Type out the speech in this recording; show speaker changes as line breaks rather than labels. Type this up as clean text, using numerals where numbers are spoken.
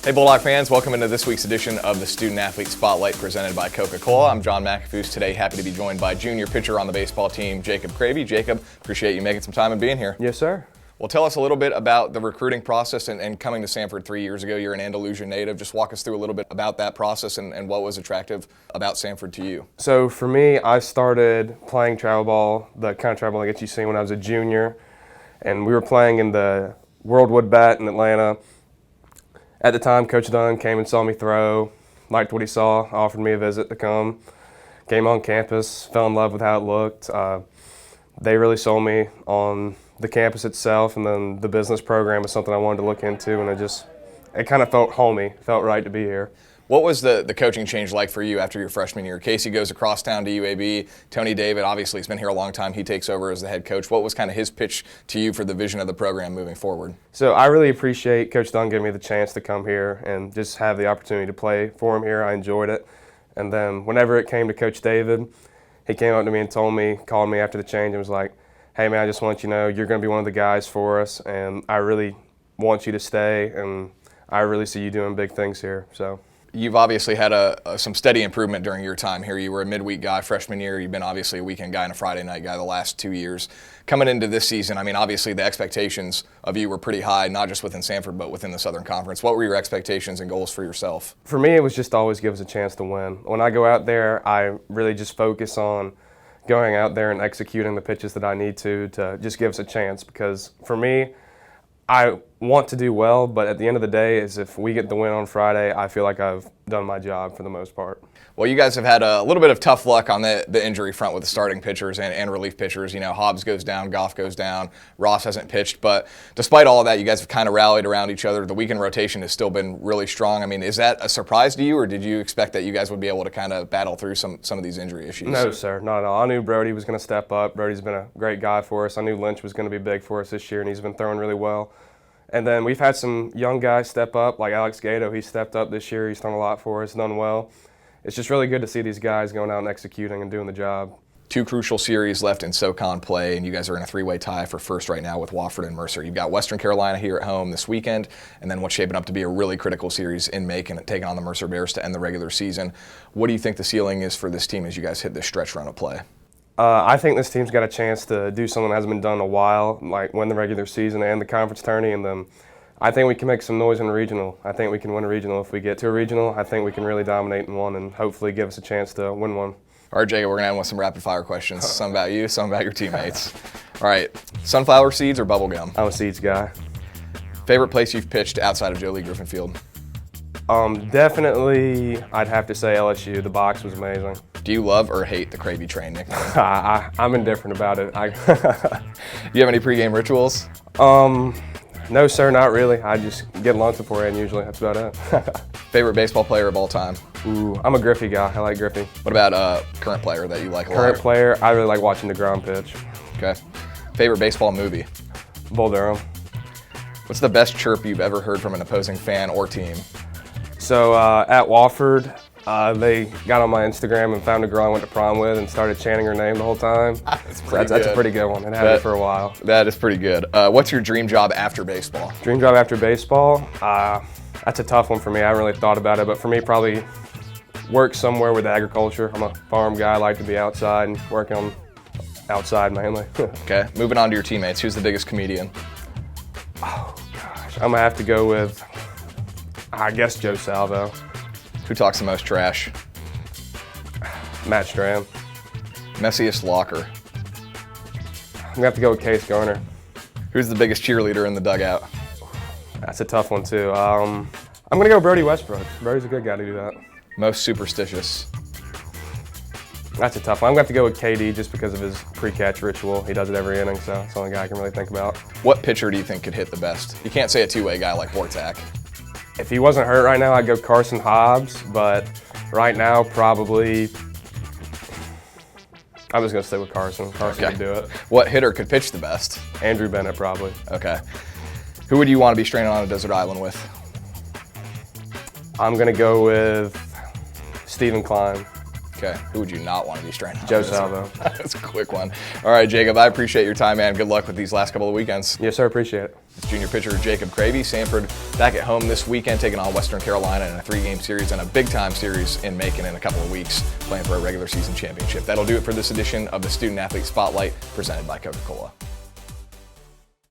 Hey Bulldog fans, welcome into this week's edition of the Student Athlete Spotlight presented by Coca-Cola. I'm John McAfoose today, happy to be joined by junior pitcher on the baseball team, Jacob Cravey. Jacob, appreciate you making some time and being here.
Yes, sir.
Well, tell us a little bit about the recruiting process and coming to Samford 3 years ago. You're an Andalusia native. Just walk us through a little bit about that process and what was attractive about Samford to you.
So for me, I started playing travel ball, the kind of travel ball that you see when I was a junior, and we were playing in the Worldwood Bat in Atlanta. At the time, Coach Dunn came and saw me throw, liked what he saw, offered me a visit to come. Came on campus, fell in love with how it looked. They really sold me on the campus itself, and then the business program was something I wanted to look into, and it kind of felt homey, felt right to be here.
What was the coaching change like for you after your freshman year? Casey goes across town to UAB. Tony David, obviously, has been here a long time. He takes over as the head coach. What was kind of his pitch to you for the vision of the program moving forward?
So I really appreciate Coach Dunn giving me the chance to come here and just have the opportunity to play for him here. I enjoyed it. And then whenever it came to Coach David, he came up to me and called me after the change and was like, hey, man, I just want you to know you're going to be one of the guys for us, and I really want you to stay, and I really see you doing big things here. So.
You've obviously had some steady improvement during your time here. You were a midweek guy freshman year. You've been obviously a weekend guy and a Friday night guy the last 2 years. Coming into this season, I mean, obviously the expectations of you were pretty high, not just within Samford, but within the Southern Conference. What were your expectations and goals for yourself?
For me, it was just always give us a chance to win. When I go out there, I really just focus on going out there and executing the pitches that I need to just give us a chance, because for me, I want to do well, but at the end of the day, if we get the win on Friday, I feel like I've done my job for the most part.
Well, you guys have had a little bit of tough luck on the injury front with the starting pitchers and relief pitchers. You know, Hobbs goes down, Goff goes down, Ross hasn't pitched. But despite all of that, you guys have kind of rallied around each other. The weekend rotation has still been really strong. I mean, is that a surprise to you, or did you expect that you guys would be able to kind of battle through some of these injury issues?
No, sir, not at all. I knew Brody was going to step up. Brody's been a great guy for us. I knew Lynch was going to be big for us this year, and he's been throwing really well. And then we've had some young guys step up, like Alex Gato. He stepped up this year. He's done a lot for us, done well. It's just really good to see these guys going out and executing and doing the job.
2 crucial series left in SoCon play, and you guys are in a 3-way tie for first right now with Wofford and Mercer. You've got Western Carolina here at home this weekend, and then what's shaping up to be a really critical series in Macon, taking on the Mercer Bears to end the regular season. What do you think the ceiling is for this team as you guys hit this stretch run of play?
I think this team's got a chance to do something that hasn't been done in a while, like win the regular season and the conference tourney, and then I think we can make some noise in the regional. I think we can win a regional. If we get to a regional, I think we can really dominate in one and hopefully give us a chance to win one.
All right, Jacob, we're going to end with some rapid-fire questions. Some about you, some about your teammates. All right, sunflower seeds or bubble gum?
I'm a seeds guy.
Favorite place you've pitched outside of Joe Lee Griffin Field?
Definitely, I'd have to say LSU. The box was amazing.
Do you love or hate the Cravey train nickname?
I'm indifferent about it.
Do you have any pregame rituals?
No, sir, not really. I just get lunch beforehand usually. That's about it.
Favorite baseball player of all time?
Ooh, I'm a Griffey guy. I like Griffey.
What about current player that you like a lot?
Current player, I really like watching DeGrom pitch.
Okay. Favorite baseball movie?
Bull Durham.
What's the best chirp you've ever heard from an opposing fan or team?
So at Wofford, they got on my Instagram and found a girl I went to prom with and started chanting her name the whole time. That's a pretty good one. It had it for a while.
That is pretty good. What's your dream job after baseball?
Dream job after baseball? That's a tough one for me. I haven't really thought about it, but for me, probably work somewhere with agriculture. I'm a farm guy. I like to be outside and work on outside mainly.
Okay, moving on to your teammates. Who's the biggest comedian?
Oh, gosh. I'm going to have to go with, I guess, Joe Salvo.
Who talks the most trash?
Matt Stram.
Messiest locker?
I'm going to have to go with Case Garner.
Who's the biggest cheerleader in the dugout?
That's a tough one, too. I'm going to go Brody Westbrook. Brody's a good guy to do that.
Most superstitious?
That's a tough one. I'm going to have to go with KD just because of his pre-catch ritual. He does it every inning, so it's the only guy I can really think about.
What pitcher do you think could hit the best? You can't say a two-way guy like Bortak.
If he wasn't hurt right now, I'd go Carson Hobbs, but right now, probably, I'm just going to stay with Carson. Carson can do it.
What hitter could pitch the best?
Andrew Bennett, probably.
Okay. Who would you want to be stranded on a desert island with?
I'm going to go with Stephen Klein.
Okay. Who would you not want to be stranded on?
Joe Salvo.
That's a quick one. All right, Jacob, I appreciate your time, man. Good luck with these last couple of weekends.
Yes, sir. Appreciate it.
It's junior pitcher Jacob Cravey. Samford back at home this weekend, taking on Western Carolina in a 3-game series and a big-time series in Macon in a couple of weeks, playing for a regular season championship. That'll do it for this edition of the Student Athlete Spotlight, presented by Coca-Cola.